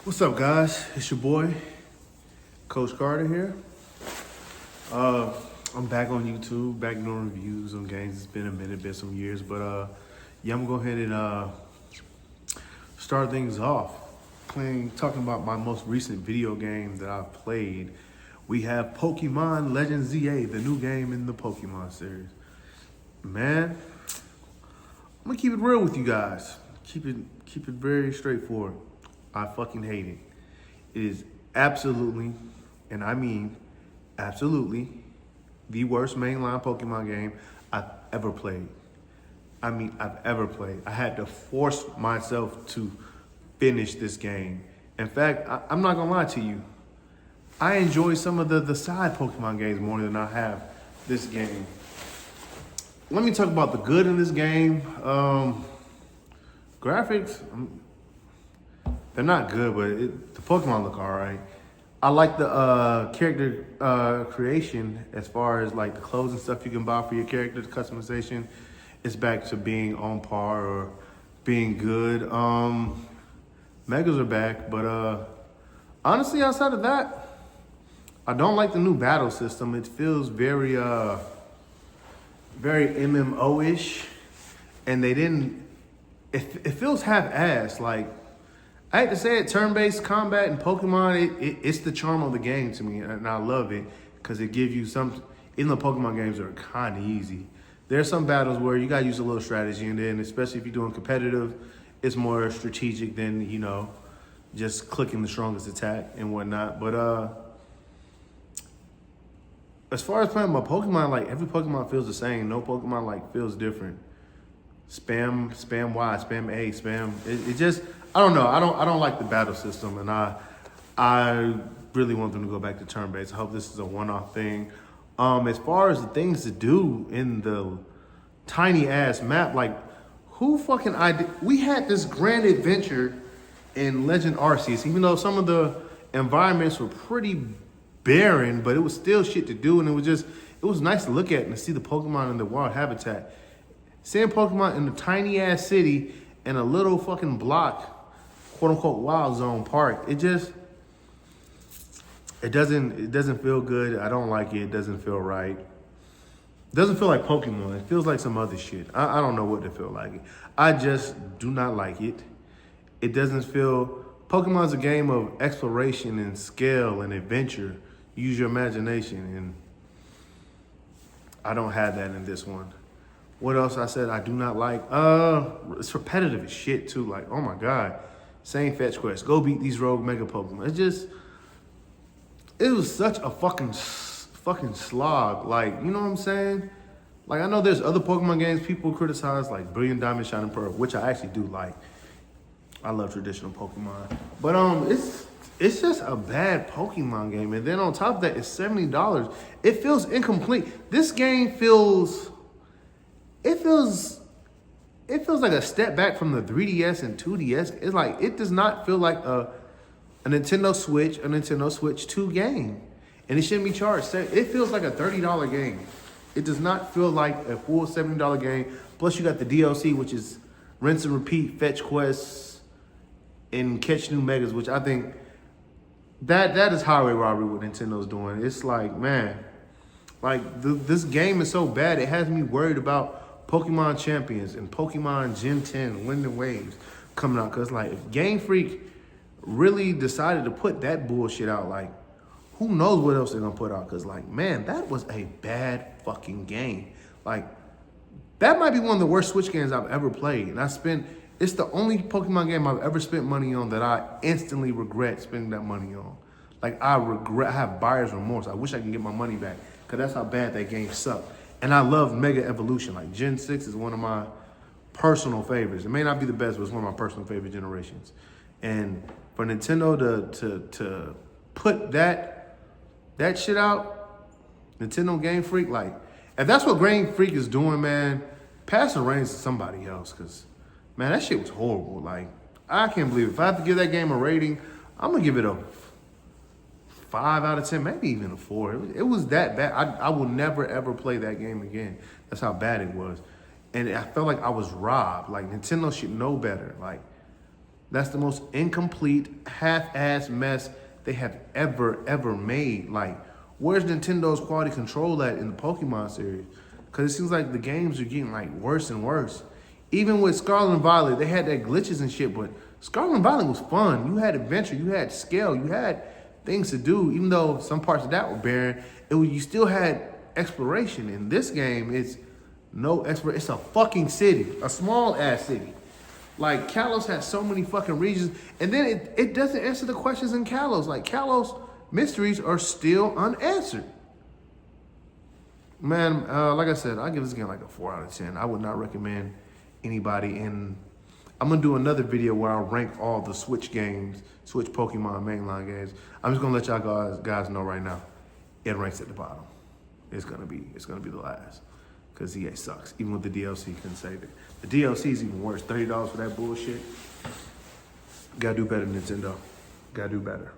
What's up, guys? It's your boy, Coach Carter here. I'm back on YouTube, back doing reviews on games. It's been a minute, been some years, but yeah, I'm gonna go ahead and start things off. Talking about my most recent video game that I've played. We have Pokemon Legend ZA, the new game in the Pokemon series. Man, I'm gonna keep it real with you guys. Keep it very straightforward. I fucking hate it. It is absolutely, and I mean absolutely, the worst mainline Pokemon game I've ever played. I had to force myself to finish this game. In fact, I'm not gonna lie to you. I enjoy some of the side Pokemon games more than I have this game. Let me talk about the good in this game. Graphics, they're not good, but the Pokemon look all right. I like the character creation as far as like the clothes and stuff you can buy for your character, the customization. It's back to being on par or being good. Megas are back, but honestly, outside of that, I don't like the new battle system. It feels very MMO-ish, and they didn't. It feels half-assed. Like, I hate to say it, turn-based combat in Pokemon, it's the charm of the game to me, and I love it because it gives you some. Even the Pokemon games are kind of easy. There are some battles where you gotta use a little strategy, and then especially if you're doing competitive, it's more strategic than just clicking the strongest attack and whatnot. But as far as playing my Pokemon, like every Pokemon feels the same. No Pokemon like feels different. Spam Y, spam A, spam. It just, I don't know. I don't like the battle system, and I really want them to go back to turn based. I hope this is a one-off thing. As far as the things to do in the tiny ass map, like who fucking we had this grand adventure in Legend Arceus, even though some of the environments were pretty barren, but it was still shit to do, and it was nice to look at and to see the Pokemon in the wild habitat. Seeing Pokemon in a tiny ass city in a little fucking block, quote unquote wild zone park, it doesn't feel good. I don't like it. It doesn't feel right. It doesn't feel like Pokemon. It feels like some other shit. I don't know what to feel like. I just do not like it. It doesn't feel. Pokemon's a game of exploration and scale and adventure. Use your imagination, and I don't have that in this one. What else I said I do not like? It's repetitive as shit too. Like, oh my God. Same fetch quest. Go beat these rogue mega Pokemon. It was such a fucking slog. Like, you know what I'm saying? Like, I know there's other Pokemon games people criticize, like Brilliant Diamond, Shining Pearl, which I actually do like. I love traditional Pokemon. But it's just a bad Pokemon game. And then on top of that, it's $70. It feels incomplete. This game feels like a step back from the 3DS and 2DS. It's like, it does not feel like a Nintendo Switch 2 game. And it shouldn't be charged. It feels like a $30 game. It does not feel like a full $70 game. Plus you got the DLC, which is rinse and repeat, fetch quests, and catch new megas, which I think that is highway robbery what Nintendo's doing. It's like, man, like this game is so bad, it has me worried about Pokemon Champions and Pokemon Gen 10 Wind and Waves coming out. Cause like if Game Freak really decided to put that bullshit out, like who knows what else they're gonna put out? Cause like, man, that was a bad fucking game. Like that might be one of the worst Switch games I've ever played. And it's the only Pokemon game I've ever spent money on that I instantly regret spending that money on. Like I have buyer's remorse. I wish I could get my money back. Cause that's how bad that game sucked. And I love Mega Evolution. Like Gen 6 is one of my personal favorites. It may not be the best, but it's one of my personal favorite generations. And for Nintendo to put that shit out, Nintendo Game Freak, like, if that's what Game Freak is doing, man, pass the reins to somebody else. Cause man, that shit was horrible. Like, I can't believe it. If I have to give that game a rating, I'm gonna give it a 5 out of 10, maybe even a 4. It was that bad. I will never ever play that game again. That's how bad it was. And I felt like I was robbed. Like Nintendo should know better. Like That's the most incomplete, half-ass mess they have ever made. Like, where's Nintendo's quality control at in the Pokemon series? Because it seems like the games are getting like worse and worse. Even with Scarlet and Violet, they had that glitches and shit, but Scarlet and Violet was fun. You had adventure, you had scale, you had things to do. Even though some parts of that were barren, you still had exploration. In this game, it's no exploration. It's a fucking city, a small ass city. Like, Kalos has so many fucking regions, and then it doesn't answer the questions in Kalos. Like, Kalos mysteries are still unanswered. Man, like I said, I give this game like a 4 out of 10. I would not recommend anybody. And I'm gonna do another video where I'll rank all the Switch games, Switch Pokemon mainline games. I'm just gonna let y'all guys know right now, it ranks at the bottom. It's gonna be the last. Because EA sucks. Even with the DLC, couldn't save it. The DLC is even worse. $30 for that bullshit. Gotta do better, Nintendo. Gotta do better.